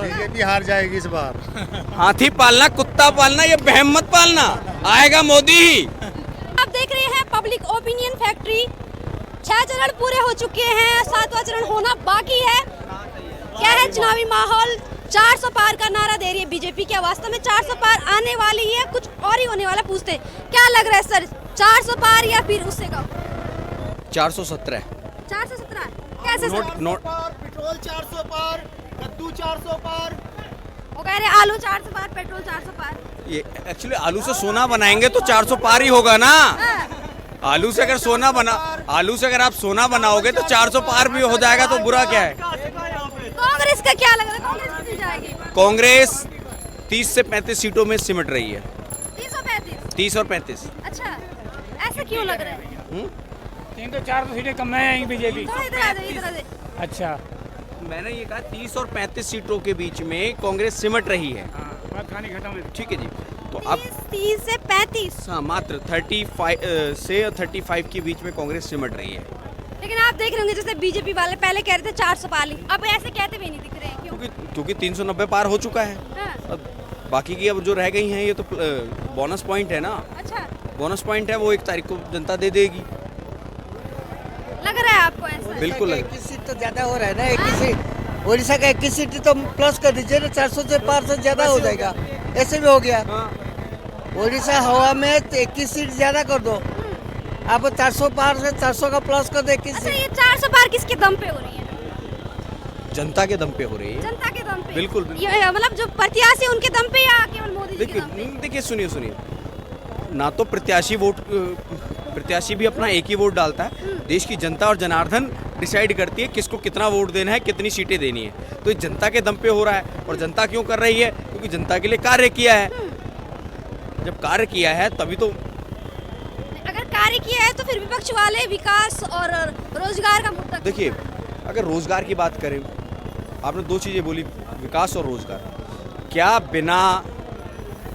BJP हार जाएगी इस बार। हाथी पालना कुत्ता पालना ये बहम मत पालना, आएगा मोदी ही। आप देख रहे हैं पब्लिक ओपिनियन फैक्ट्री। 6 चरण पूरे हो चुके हैं, 7वां चरण होना बाकी है। क्या है चुनावी माहौल? 400 पार का नारा दे रही है बीजेपी। क्या वास्तव में 400 पार आने वाली है? कुछ और ही होने वाला? पूछते क्या लग रहा है सर, 400 पार या फिर उससे कम? 417 417 कैसे सर? नोट पेट्रोल 400 पार, कद्दू 400 पार। वो कह रहे हैं आलू 400 पार, पेट्रोल 400 पार। ये एक्चुअली आलू से सोना बनाएंगे तो 400 पार ही होगा ना। आलू से अगर आप सोना बनाओगे तो 400 पार भी हो जाएगा, तो बुरा क्या है? कांग्रेस का क्या लग रहा है? कांग्रेस कितनी जाएगी? कांग्रेस 30 से 35 सीटों में सिमट रही है। 30 और 35। अच्छा, ऐसा क्यों लग रहा है? 3 तो 4 सीटें कम है बीजेपी। थोड़ा इधर आ जाइए, इधर आ जाइए। अच्छा, मैंने ये कहा 30 और 35 सीटों के बीच में कांग्रेस सिमट रही है। बात खानी खत्म है। ठीक है जी, तो अब 30 से 35। हाँ मात्र 35 से 35 के बीच में कांग्रेस सिमट रही है। लेकिन आप देख रहे होंगे जैसे बीजेपी वाले पहले कह रहे थे 400 पार ली, अब ऐसे कहते भी नहीं दिख रहे हैं। क्यों? क्योंकि 390 पार हो चुका है। हाँ। अब बाकी की अब जो रह गई हैं ये तो बोनस पॉइंट है ना। अच्छा, बोनस पॉइंट है, वो 1 तारीख को जनता दे देगी। लग रहा है आपको ऐसा? बिल्कुल 21 सीट तो ज्यादा हो रहा है ना। 21 सीट उड़ीसा का 21 सीट तो प्लस कर दीजिए ना, 400 से पार से ज्यादा हो जाएगा। ऐसे भी हो गया। उड़ीसा हवा में 21 सीट ज्यादा कर दो। आप 400 पार से 400 का प्लस कर दो 21 अच्छा, सीट। ये 400 पार किसके दम पे हो रही है? जनता के दम पे हो रही है। जनता के दम पे? बिल्कुल। ये मतलब जो प्रत्याशी उनके दम पे या केवल मोदी जी के दम पे? देखिए सुनिए, ना तो प्रत्याशी भी अपना एक ही वोट डालता है। देश की जनता और जनार्दन डिसाइड करती है किसको कितना वोट देना है, कितनी सीटें देनी है। तो ये जनता के दम पे हो रहा है। और जनता क्यों कर रही है? क्योंकि जनता के लिए कार्य किया है। जब कार्य किया है तभी तो। अगर कार्य किया है तो फिर विपक्ष वाले विकास और रोजगार का मुद्दा। देखिए, अगर रोजगार की बात करें, आपने 2 चीजें बोली, विकास और रोजगार। क्या बिना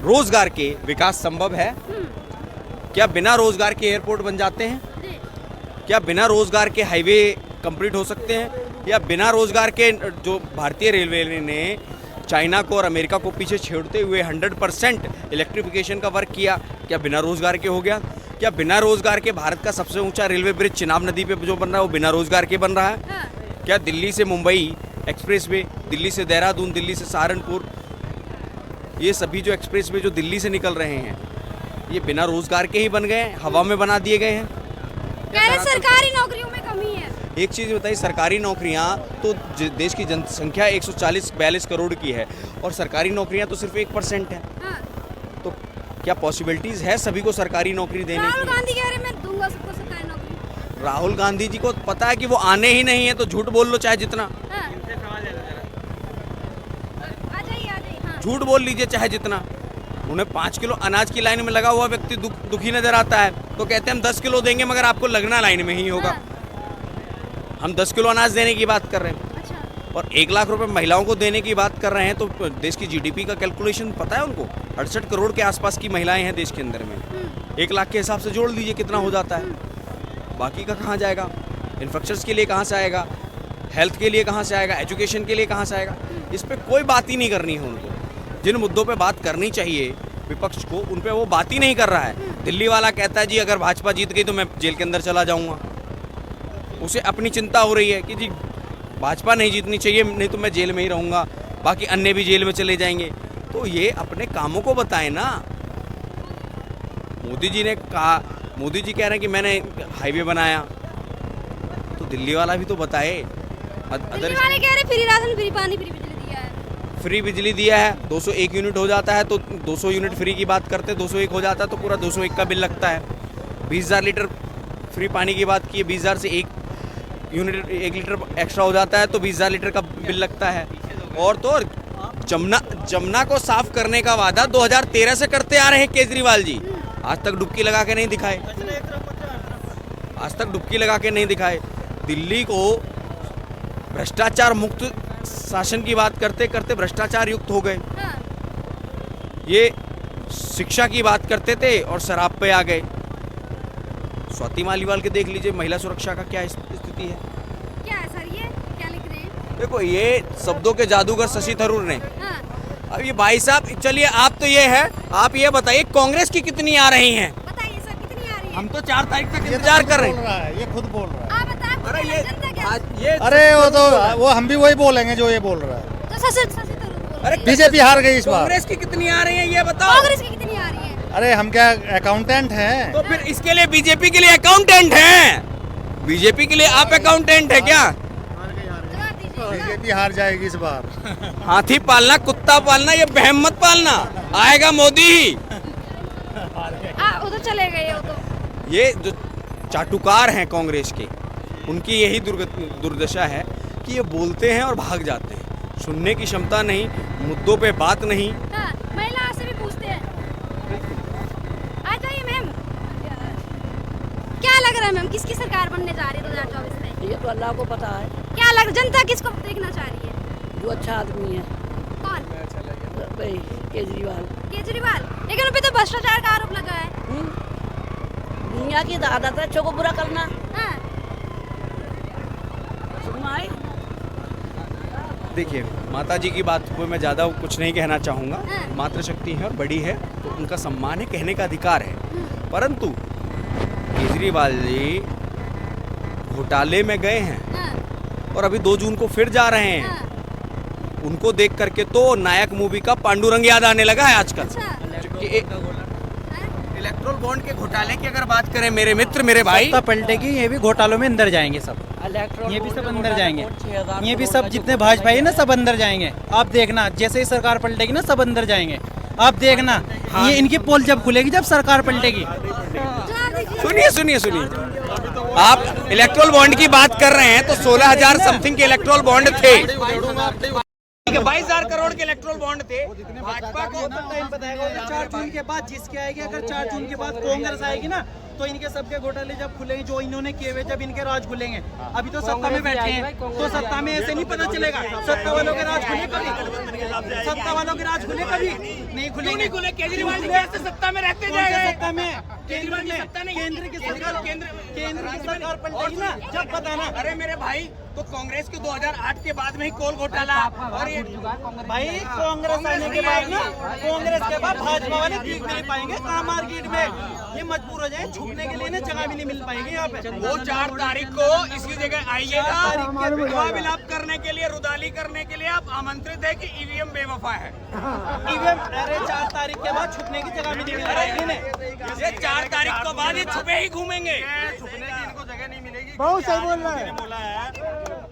रोजगार के विकास संभव है? क्या बिना रोजगार के एयरपोर्ट बन जाते हैं? क्या बिना रोजगार के हाईवे कंप्लीट हो सकते हैं? या बिना रोजगार के जो भारतीय रेलवे ने चाइना को और अमेरिका को पीछे छेड़ते हुए 100% इलेक्ट्रिफिकेशन का वर्क किया, क्या बिना रोजगार के हो गया? क्या बिना रोजगार के भारत का सबसे ऊंचा रेलवे ब्रिज चिनाब नदी पे जो बन रहा है वो बिना रोजगार के बन रहा है? क्या दिल्ली से मुंबई एक्सप्रेसवे, दिल्ली से देहरादून, दिल्ली से सहारनपुर, ये सभी जो एक्सप्रेसवे जो दिल्ली से निकल रहे हैं, ये बिना रोजगार के ही बन गए हैं, हवा में बना दिए गए हैं। कह रहे सरकारी नौकरियों में कमी है। एक चीज़ बताइए, सरकारी नौकरियां तो देश की जनसंख्या 140-42 करोड़ की है और सरकारी नौकरियां तो सिर्फ 1% है। हाँ। तो क्या पॉसिबिलिटीज है सभी को सरकारी नौकरी देने राहुल की? गांधी कह रहे मैं दूंगा सबको सरकारी नौकरी। राहुल गांधी जी को पता है कि वो आने ही नहीं है, तो झूठ बोल लो चाहे जितना। हाँ। आ जाइए। हाँ। झूठ बोल लीजिए चाहे जितना। उन्हें 5 किलो अनाज की लाइन में लगा हुआ व्यक्ति दुखी नजर आता है, तो कहते हैं हम 10 किलो देंगे मगर आपको लगना लाइन में ही होगा। हाँ। हम 10 किलो अनाज देने की बात कर रहे हैं। अच्छा। और 1 लाख रुपए महिलाओं को देने की बात कर रहे हैं, तो देश की जीडीपी का कैलकुलेशन पता है उनको? 68 करोड़ के आसपास की महिलाएं हैं देश के अंदर में। 1 लाख के हिसाब से जोड़ लीजिए कितना हो जाता है। बाकी का कहाँ जाएगा? इंफ्रास्ट्रक्चर के लिए कहाँ से आएगा? हेल्थ के लिए कहाँ से आएगा? एजुकेशन के लिए कहाँ से आएगा? इस पर कोई बात ही नहीं करनी है उनको। जिन मुद्दों पे बात करनी चाहिए विपक्ष को, उन पे वो बात ही नहीं कर रहा है। दिल्ली वाला कहता है जी अगर भाजपा जीत गई तो मैं जेल के अंदर चला जाऊंगा। उसे अपनी चिंता हो रही है कि जी भाजपा नहीं जीतनी चाहिए, नहीं तो मैं जेल में ही रहूंगा, बाकी अन्य भी जेल में चले जाएंगे। तो ये अपने कामों को बताएं ना। मोदी जी ने कहा, मोदी जी कह रहे हैं कि मैंने हाईवे बनाया, तो दिल्ली वाला भी तो बताए। दिल्ली वाले कह रहे फ्री राशन, फ्री पानी, फ्री बिजली दिया है। फ्री बिजली दिया है, 201 यूनिट हो जाता है तो 200 यूनिट फ्री की बात करते हैं, 201 हो जाता है तो पूरा 201 का बिल लगता है। 20,000 लीटर फ्री पानी की बात की है, 20,000 से 1 लीटर एक्स्ट्रा हो जाता है तो 20,000 लीटर का बिल लगता है। और तो और जमुना को साफ करने का वादा 2013 से करते आ रहे हैं केजरीवाल जी, आज तक डुबकी लगा के नहीं दिखाए। आज तक डुबकी लगा के नहीं दिखाए। दिल्ली को भ्रष्टाचार मुक्त शासन की बात करते करते भ्रष्टाचार युक्त हो गए। हाँ। ये शिक्षा की बात करते थे और शराब पे आ गए। स्वाति मालीवाल के देख लीजिए, महिला सुरक्षा का क्या स्थिति है। क्या है सर, ये क्या लिख रहे हैं? देखो ये शब्दों के जादूगर शशि थरूर ने, हाँ, अब ये भाई साहब, चलिए आप तो ये है, आप ये बताइए कांग्रेस की कितनी आ रही हैं? बताइए सर कितनी आ रही है? हम तो 4 तारीख तक इंतजार कर रहे हैं। ये खुद बोल रहा आप बताओ, अरे ये जनता क्या आज ये अरे वो हम भी वही बोलेंगे जो ये बोल रहा है। तो शशि थरूर बोल रहे अरे हैं। बीजेपी हार गई इस बार। कांग्रेस की कितनी आ रही है ये बताओ। कांग्रेस की कितनी आ रही है? अरे हम क्या अकाउंटेंट हैं? तो फिर इसके लिए बीजेपी के लिए अकाउंटेंट हैं? बीजेपी के लिए आप अकाउंटेंट है क्या? जवाब दीजिए। बीजेपी हार जाएगी इस बार। हाथी पालना, कुत्ता पालना, ये बहम मत पालना, आएगा मोदी ही। वो तो चले गए, वो तो ये जो चाटुकार हैं कांग्रेस के, उनकी यही दुर्दशा है कि ये बोलते हैं और भाग जाते हैं, सुनने की क्षमता नहीं, मुद्दों पे बात नहीं। हाँ, महिला से भी पूछते हैं। आ जाइए मैम, क्या लग रहा है मैम, किसकी सरकार बनने जा रही है 2024 में? ये तो अल्लाह को पता है, क्या लग जनता किसको देखना चाह रही है? जो अच्छा आदमी है कौन? भाई केजरीवाल। केजरीवाल। लेकिन उन पे तो भ्रष्टाचार का आरोप लगा है। दुनिया की आदत है, अच्छों को बुरा करना। हाँ, सुनवाई देखिए, माता जी की बात को मैं ज़्यादा कुछ नहीं कहना चाहूँगा, हाँ। मातृशक्ति है और बड़ी है तो उनका सम्मान है, कहने का अधिकार है, परंतु केजरीवाल जी घोटाले में गए हैं हाँ, और अभी 2 जून को फिर जा रहे हैं। हाँ। उनको देख करके तो नायक मूवी का पांडुरंग याद आने लगा है आजकल। अच्छा। कि इलेक्ट्रोल बॉन्ड के घोटाले की अगर बात करें मेरे मित्र, मेरे भाई, सत्ता पलटेगी, ये भी घोटालों में अंदर जाएंगे सब, ये भी सब अंदर जाएंगे, ये भी सब जितने भाजपा है ना सब अंदर जाएंगे। आप देखना जैसे ही सरकार पलटेगी ना सब अंदर जाएंगे, आप देखना। ये इनकी पोल जब खुलेगी जब सरकार पलटेगी। जवाब दीजिए। सुनिए सुनिए सुनिए, आप इलेक्ट्रोल बॉन्ड की बात कर रहे हैं तो 16,000 समथिंग के इलेक्ट्रोल बॉन्ड थे, 22,000 करोड़ के इलेक्ट्रोल बॉन्ड थे। भाजपा को टाइम बताएगा 4 जून के बाद जिसके आएगी, अगर 4 जून के बाद कांग्रेस आएगी ना तो इनके सबके घोटाले जब खुलेंगे जो इन्होंने किए हुए, जब इनके राज खुलेंगे। अभी तो सत्ता में बैठे हैं तो सत्ता में ऐसे नहीं पता चलेगा। सत्ता वालों के राज खुले कभी, सत्ता वालों के राज खुले कभी नहीं खुलेंगे। केजरीवाल जी कैसे सत्ता में रहते जाएंगे? सत्ता में केजरीवाल की सत्ता नहीं, केंद्र की सरकार, केंद्र की सरकार पलटेगी ना जब बताना। अरे मेरे भाई, तो कांग्रेस के 2008 के बाद में ही कोल घोटाला और ये भाई कांग्रेस आने के बाद ना, कांग्रेस के बाद भाजपा वाले दिख नहीं पाएंगे कहाँ मार्केट में, ये मजबूर हो जाए, छुपने के लिए ना जगह भी नहीं मिल पाएगी यहाँ पे। वो 4 तारीख को इसकी जगह आइएगा, विधवा विलाप करने के लिए, रुदाली करने के लिए आप आमंत्रित है कि ईवीएम बेवफा है। ईवीएम, अरे 4 तारीख के बाद छुपने की जगह भी नहीं मिल पाएगी। ये 4 तारीख के बाद ये छुपे ही घूमेंगे। छुपने की इनको जगह नहीं मिलेगी। बहुत सही बोल रहा है। बोला है,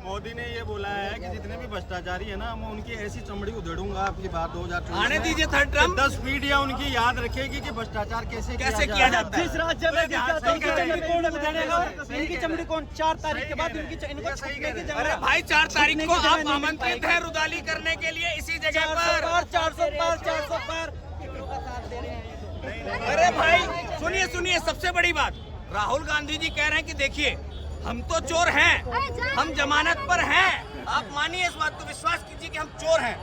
मोदी ने ये बोला है कि जितने भी भ्रष्टाचारी है ना, मैं उनकी ऐसी चमड़ी उधेड़ूंगा आपकी बात 2024 आने दीजिए थर्ड टर्म। 10 पीढ़ियां उनकी याद रखेगी कि भ्रष्टाचार कैसे किया जाता है। जिस राज्य में इनकी चमड़ी कौन उधेड़ेगा? इनकी चमड़ी कौन? 4 तारीख के बाद इनको छुपने की जगह। अरे भाई 4 तारीख को आप आमंत्रित है रुदाली करने के लिए इसी जगह पर। 400 पार। अरे भाई सुनिए सुनिए, सबसे बड़ी बात, राहुल गांधी जी कह रहे हैं कि देखिए हम तो चोर हैं, हम जमानत पर हैं। आप मानिए इस बात को, विश्वास कीजिए कि हम चोर हैं,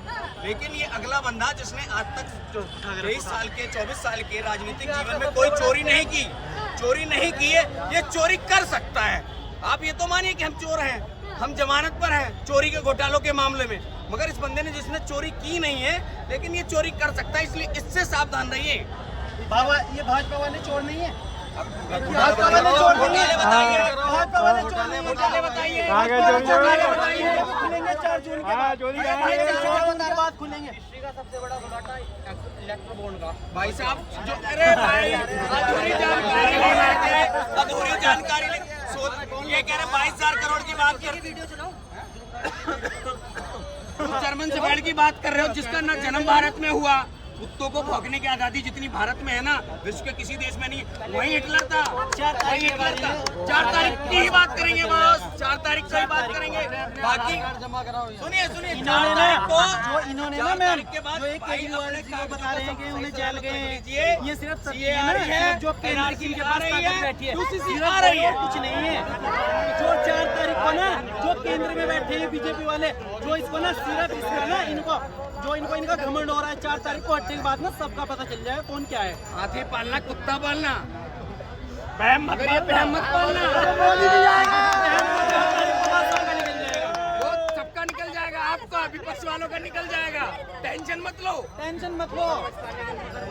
लेकिन ये अगला बंदा जिसने आज तक 23 साल के 24 साल के राजनीतिक जीवन में कोई चोरी नहीं की है, ये चोरी कर सकता है। आप ये तो मानिए कि हम चोर हैं, हम जमानत पर हैं चोरी के घोटालों के मामले में, मगर इस बंदे ने जिसने चोरी की नहीं है लेकिन ये चोरी कर सकता है, इसलिए इससे सावधान रहिए। बाबा ये भाजपा वाले चोर नहीं है, भाजपा वाले चोर नहीं है, भाजपा वाले चोर नहीं है। घोटाले बताइए, खुलेंगे 4 जून के बाद, 4 जून के बाद खुलेंगे। भाई साहब जो, अरे भाई अधूरी जानकारी ये कह रहे 22,000 करोड़ की बात कर, वीडियो चलाओ। जर्मन शेफर्ड की बात कर रहे हो जिसका ना जन्म भारत में हुआ, कुत्तों को भौंकने की आजादी जितनी भारत में है ना, विश्व के किसी देश में नहीं। वही हिटलर था, वही हिटलर था। 4 तारीख की ही बात करेंगे बस, 4 तारीख से ही बात करेंगे। बाकी सुनिए 4 तारीख को जो इन्होंने ना मैम, के बाद जो एक केजरीवाल जी को बता रहे हैं कि उन्हें जेल गए हैं, ये सिर्फ ये आ रही है, जो केंद्र की आ रही है, बैठी है, दूसरी आ रही है, कुछ नहीं है। जो 4 तारीख को ना जो केंद्र में बैठे हैं बीजेपी वाले, जो इसको ना सिर्फ इसका ना इनको इनका घमंड हो रहा है, 4 तारीख को हटने के बाद ना सबका पता चल जाएगा कौन क्या है। हाथी पालना, कुत्ता पालना, मगर ये बहम मत पालना, वो सबका निकल जाएगा। होगा, विपक्ष वालों का निकल जाएगा, टेंशन मत लो। टेंशन मत लो।